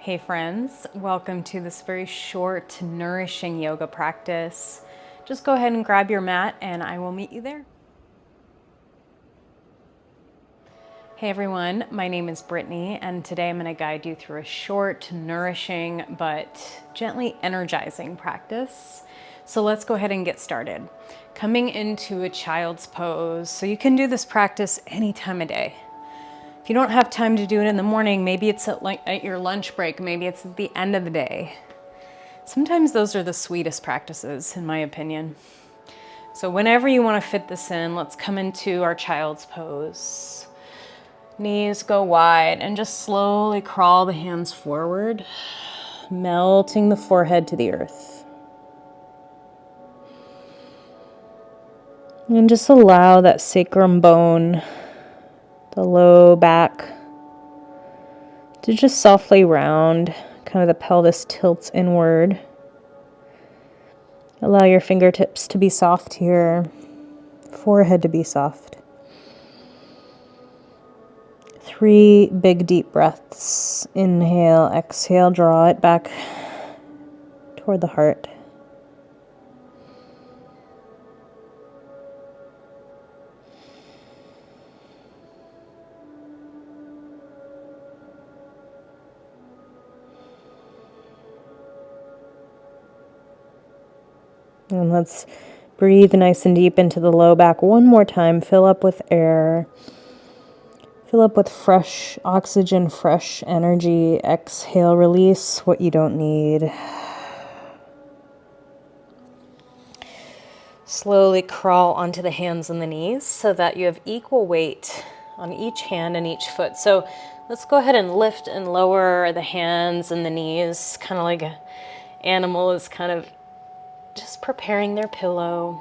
Hey friends, welcome to this very short, nourishing yoga practice. Just go ahead and grab your mat and I will meet you there. Hey everyone, my name is Brittany and today I'm going to guide you through a short, nourishing, but gently energizing practice. So let's go ahead and get started. Coming into a child's pose. So you can do this practice any time of day. If you don't have time to do it in the morning, maybe it's at your lunch break, maybe it's at the end of the day. Sometimes those are the sweetest practices, in my opinion. So whenever you want to fit this in, let's come into our child's pose. Knees go wide and just slowly crawl the hands forward, melting the forehead to the earth. And just allow that sacrum bone, the low back, to just softly round, kind of the pelvis tilts inward. Allow your fingertips to be soft here, forehead to be soft. 3 big deep breaths. Inhale, exhale, draw it back toward the heart. And let's breathe nice and deep into the low back one more time. Fill up with air. Fill up with fresh oxygen, fresh energy. Exhale, release what you don't need. Slowly crawl onto the hands and the knees so that you have equal weight on each hand and each foot. So let's go ahead and lift and lower the hands and the knees, kind of like an animal is kind of just preparing their pillow.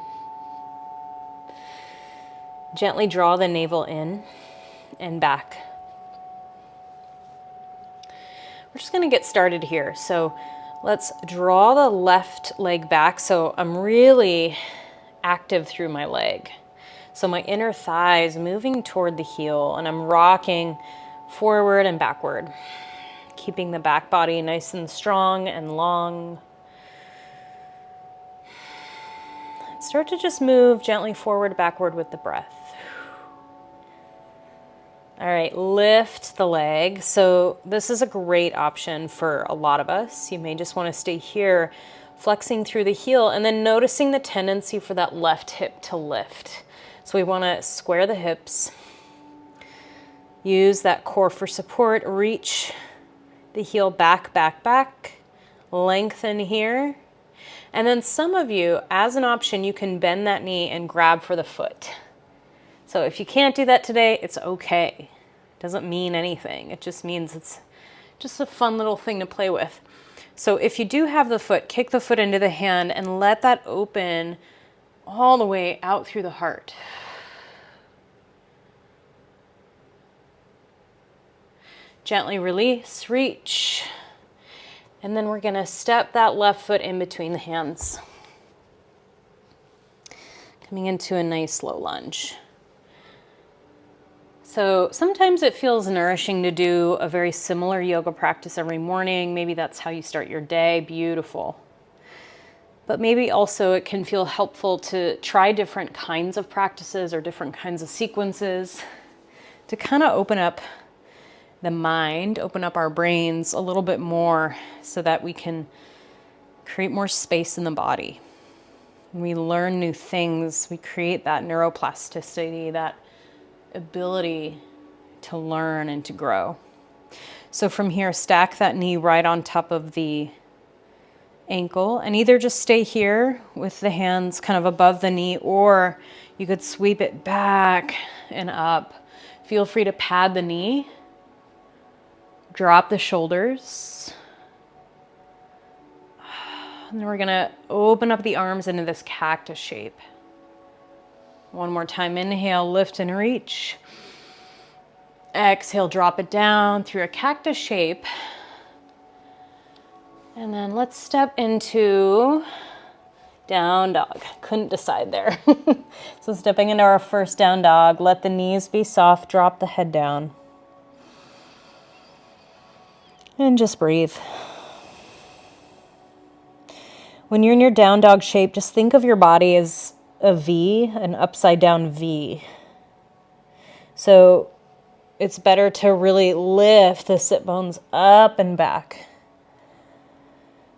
Gently draw the navel in and back. We're just going to get started here. So let's draw the left leg back. So I'm really active through my leg. So my inner thigh is moving toward the heel and I'm rocking forward and backward, keeping the back body nice and strong and long. Start to just move gently forward, backward with the breath. All right, lift the leg. So this is a great option for a lot of us. You may just want to stay here, flexing through the heel and then noticing the tendency for that left hip to lift. So we want to square the hips, use that core for support, reach the heel back, back, back, lengthen here. And then some of you, as an option, you can bend that knee and grab for the foot. So if you can't do that today, it's okay. It doesn't mean anything. It just means it's just a fun little thing to play with. So if you do have the foot, kick the foot into the hand and let that open all the way out through the heart. Gently release, reach. And then we're going to step that left foot in between the hands. Coming into a nice low lunge. So sometimes it feels nourishing to do a very similar yoga practice every morning. Maybe that's how you start your day. Beautiful. But maybe also it can feel helpful to try different kinds of practices or different kinds of sequences to kind of open up the mind, open up our brains a little bit more so that we can create more space in the body. When we learn new things, we create that neuroplasticity, that ability to learn and to grow. So from here, stack that knee right on top of the ankle and either just stay here with the hands kind of above the knee, or you could sweep it back and up. Feel free to pad the knee. Drop the shoulders. And then we're going to open up the arms into this cactus shape. One more time, inhale, lift and reach. Exhale, drop it down through a cactus shape. And then let's step into down dog. Couldn't decide there. So stepping into our first down dog, let the knees be soft, drop the head down. And just breathe. When you're in your down dog shape, just think of your body as a V, an upside down V. So it's better to really lift the sit bones up and back.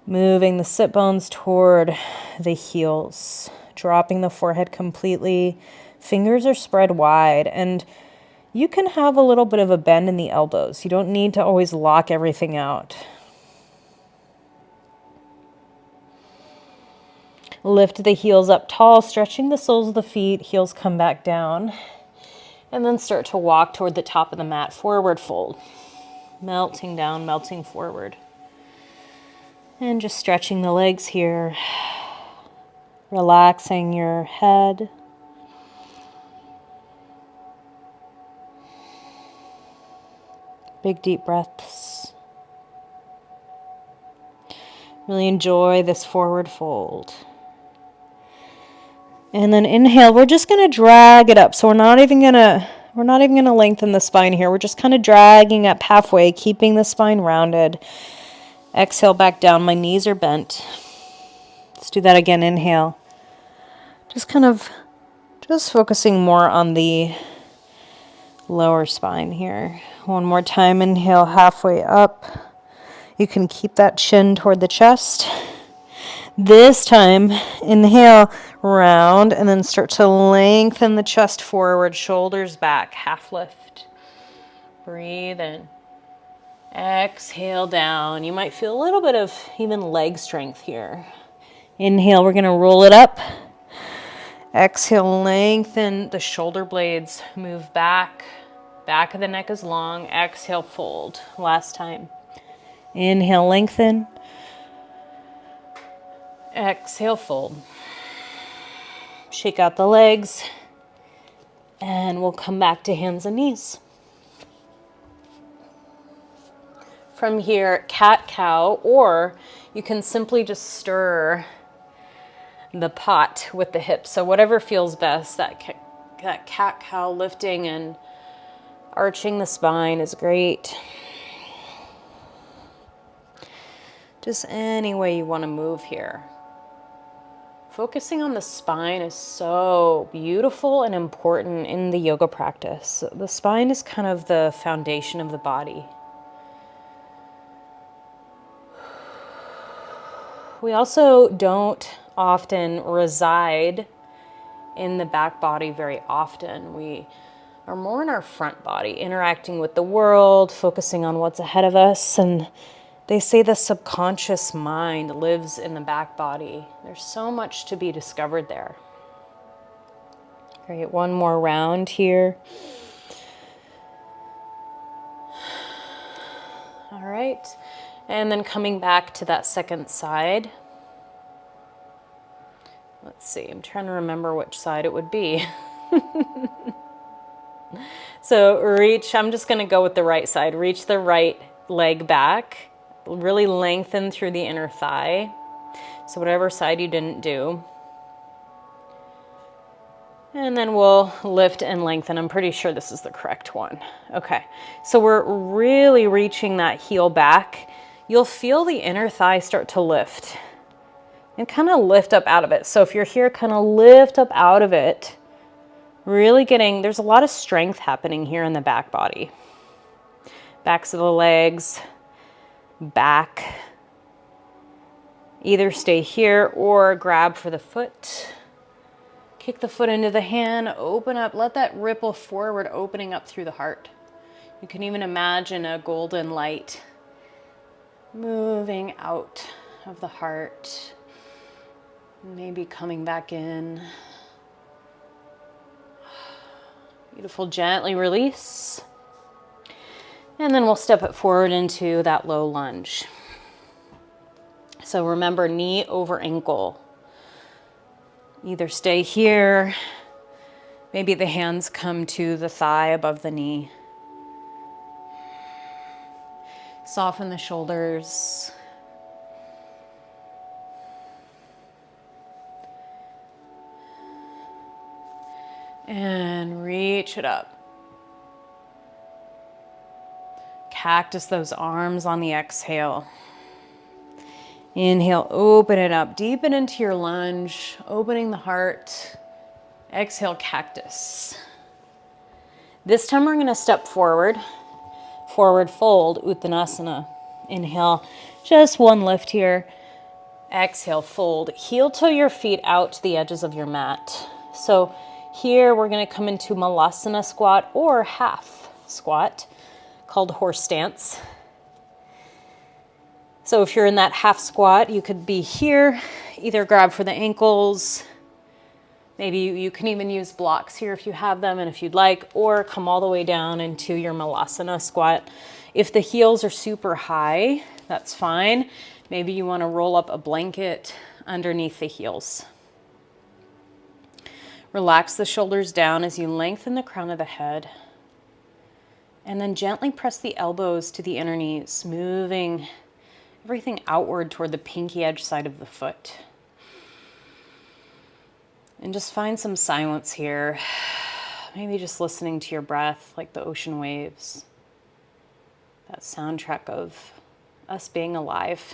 Moving the sit bones toward the heels. Dropping the forehead completely. Fingers are spread wide. And you can have a little bit of a bend in the elbows. You don't need to always lock everything out. Lift the heels up tall, stretching the soles of the feet. Heels come back down. And then start to walk toward the top of the mat. Forward fold. Melting down, melting forward. And just stretching the legs here. Relaxing your head. Big deep breaths. Really enjoy this forward fold. And then inhale, we're just going to drag it up. So we're not even going to lengthen the spine here. We're just kind of dragging up halfway, keeping the spine rounded. Exhale back down. My knees are bent. Let's do that again. Inhale. Just focusing more on the lower spine here. One more time. Inhale halfway up. You can keep that chin toward the chest. This time, inhale, round, and then start to lengthen the chest forward, shoulders back, half lift. Breathe in. Exhale down. You might feel a little bit of even leg strength here. Inhale, we're going to roll it up. Exhale, lengthen the shoulder blades, move back. Back of the neck is long. Exhale, fold. Last time. Inhale, lengthen. Exhale, fold. Shake out the legs. And we'll come back to hands and knees. From here, cat-cow, or you can simply just stir the pot with the hips. So whatever feels best, that cat-cow lifting and arching the spine is great. Just any way you want to move here. Focusing on the spine is so beautiful and important in the yoga practice. The spine is kind of the foundation of the body. We also don't often reside in the back body very often. We are more in our front body, interacting with the world, focusing on what's ahead of us. And they say the subconscious mind lives in the back body. There's so much to be discovered there. Great, one more round here. All right, and then coming back to that second side. Let's see, I'm trying to remember which side it would be. So reach, I'm just gonna go with the right side. Reach the right leg back. Really lengthen through the inner thigh. So whatever side you didn't do. And then we'll lift and lengthen. I'm pretty sure this is the correct one. Okay, so we're really reaching that heel back. You'll feel the inner thigh start to lift. And kind of lift up out of it. So if you're here, kind of lift up out of it. Really there's a lot of strength happening here in the back body. Backs of the legs. Back. Either stay here or grab for the foot. Kick the foot into the hand, open up, let that ripple forward, opening up through the heart. You can even imagine a golden light moving out of the heart, maybe coming back in. Beautiful, gently release. And then we'll step it forward into that low lunge. So remember, knee over ankle. Either stay here, maybe the hands come to the thigh above the knee. Soften the shoulders. And reach it up. Cactus those arms on the exhale. Inhale, open it up, deepen into your lunge, opening the heart. Exhale, cactus. This time we're gonna step forward, forward fold, Uttanasana. Inhale, just one lift here. Exhale, fold. Heel toe your feet out to the edges of your mat. So here we're gonna come into Malasana squat or half squat, called horse stance. So if you're in that half squat, you could be here, either grab for the ankles, maybe you can even use blocks here if you have them and if you'd like, or come all the way down into your Malasana squat. If the heels are super high, that's fine. Maybe you want to roll up a blanket underneath the heels. Relax the shoulders down as you lengthen the crown of the head. And then gently press the elbows to the inner knees, moving everything outward toward the pinky edge side of the foot. And just find some silence here. Maybe just listening to your breath like the ocean waves. That soundtrack of us being alive.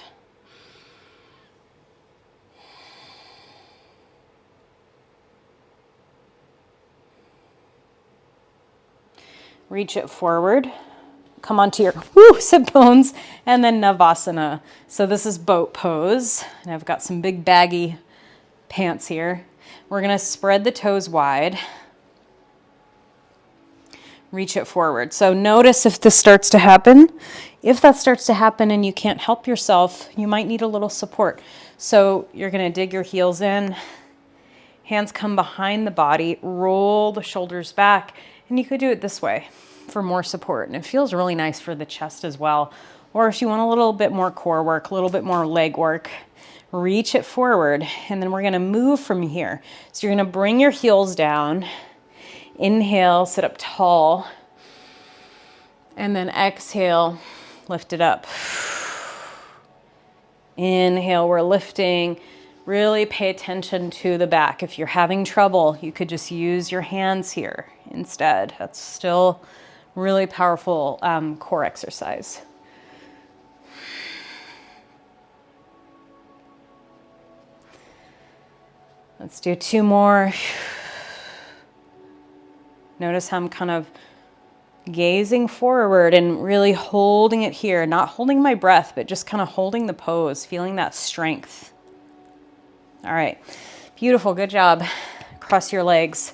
Reach it forward. Come onto your sit bones, and then Navasana. So this is boat pose, and I've got some big baggy pants here. We're gonna spread the toes wide. Reach it forward. So notice if this starts to happen. If that starts to happen and you can't help yourself, you might need a little support. So you're gonna dig your heels in, hands come behind the body, roll the shoulders back, and you could do it this way for more support. And it feels really nice for the chest as well. Or if you want a little bit more core work, a little bit more leg work, reach it forward. And then we're gonna move from here. So you're gonna bring your heels down, inhale, sit up tall, and then exhale, lift it up. Inhale, we're lifting. Really pay attention to the back. If you're having trouble, you could just use your hands here instead. That's still really powerful core exercise. Let's do two more. Notice how I'm kind of gazing forward and really holding it here, not holding my breath, but just kind of holding the pose, feeling that strength. All right, beautiful, good job. Cross your legs,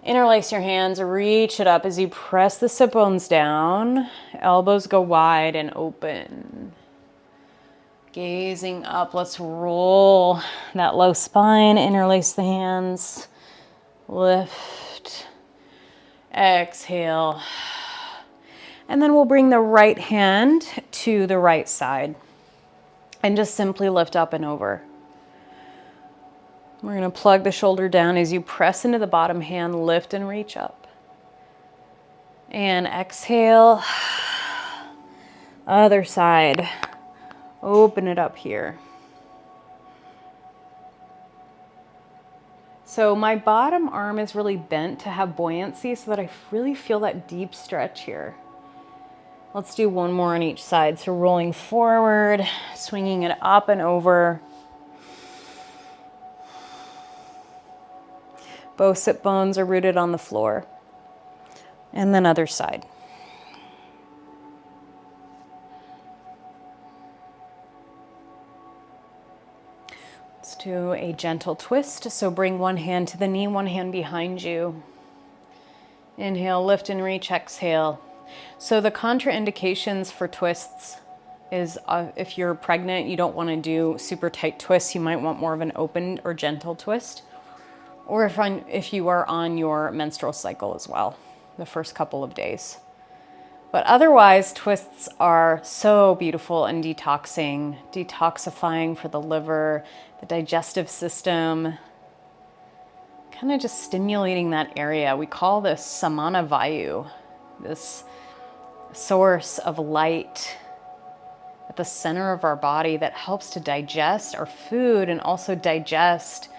interlace your hands, reach it up as you press the sit bones down, elbows go wide and open. Gazing up, let's roll that low spine, interlace the hands, lift, exhale. And then we'll bring the right hand to the right side and just simply lift up and over. We're going to plug the shoulder down as you press into the bottom hand, lift and reach up. And exhale. Other side. Open it up here. So my bottom arm is really bent to have buoyancy so that I really feel that deep stretch here. Let's do one more on each side. So rolling forward, swinging it up and over. Both sit bones are rooted on the floor. And then other side. Let's do a gentle twist. So bring one hand to the knee, one hand behind you. Inhale, lift and reach, exhale. So the contraindications for twists is if you're pregnant, you don't want to do super tight twists. You might want more of an open or gentle twist. Or if you are on your menstrual cycle as well, the first couple of days. But otherwise, twists are so beautiful and detoxifying for the liver, the digestive system, kind of just stimulating that area. We call this samana vayu, this source of light at the center of our body that helps to digest our food and also digest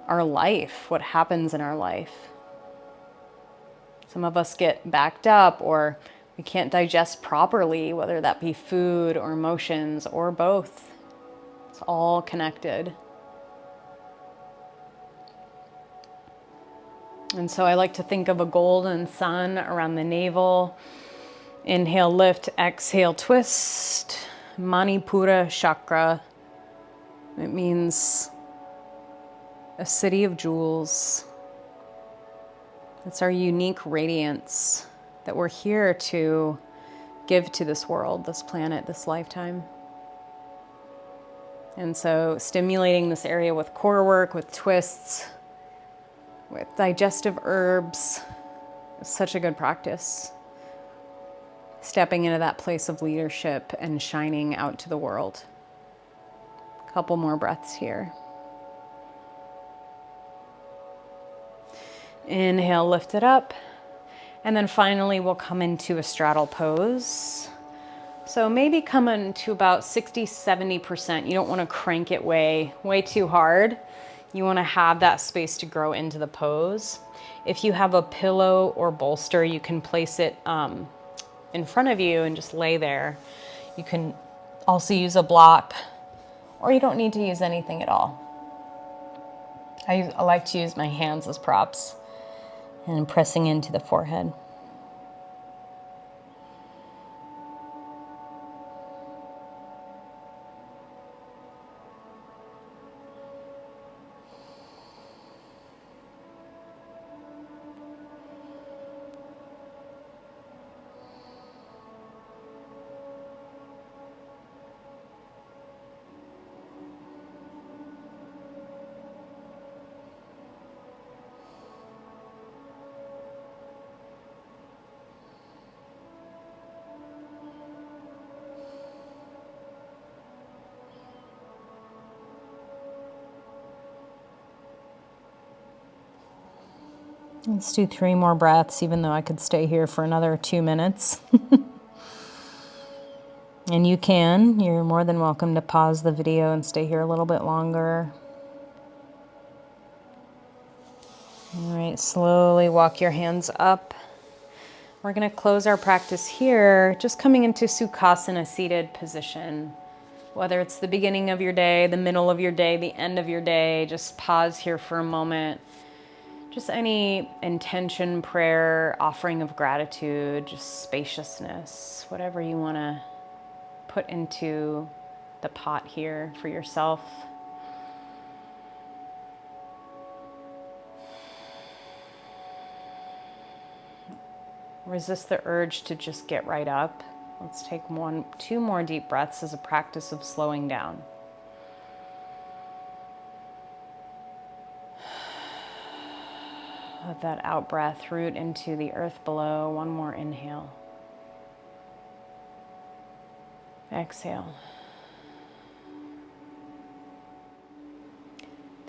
our life, what happens in our life. Some of us get backed up or we can't digest properly, whether that be food or emotions or both. It's all connected. And so I like to think of a golden sun around the navel. Inhale, lift, exhale, twist. Manipura chakra. It means a city of jewels. It's our unique radiance that we're here to give to this world, this planet, this lifetime. And so stimulating this area with core work, with twists, with digestive herbs is such a good practice. Stepping into that place of leadership and shining out to the world. A couple more breaths here. Inhale, lift it up. And then finally, we'll come into a straddle pose. So maybe come into about 60-70%. You don't want to crank it way too hard. You want to have that space to grow into the pose. If you have a pillow or bolster, you can place it in front of you and just lay there. You can also use a block, or you don't need to use anything at all. I like to use my hands as props and pressing into the forehead. Let's do 3 more breaths, even though I could stay here for another 2 minutes. And you're more than welcome to pause the video and stay here a little bit longer. All right, slowly walk your hands up. We're going to close our practice here, just coming into Sukhasana, seated position. Whether it's the beginning of your day, the middle of your day, the end of your day, just pause here for a moment. Just any intention, prayer, offering of gratitude, just spaciousness, whatever you want to put into the pot here for yourself. Resist the urge to just get right up. Let's take 2 more deep breaths as a practice of slowing down. Let that out breath root into the earth below. 1 more inhale. Exhale.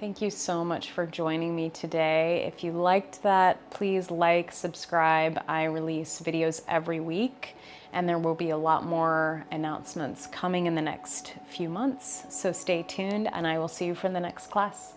Thank you so much for joining me today. If you liked that, please like, subscribe. I release videos every week, and there will be a lot more announcements coming in the next few months. So stay tuned, and I will see you for the next class.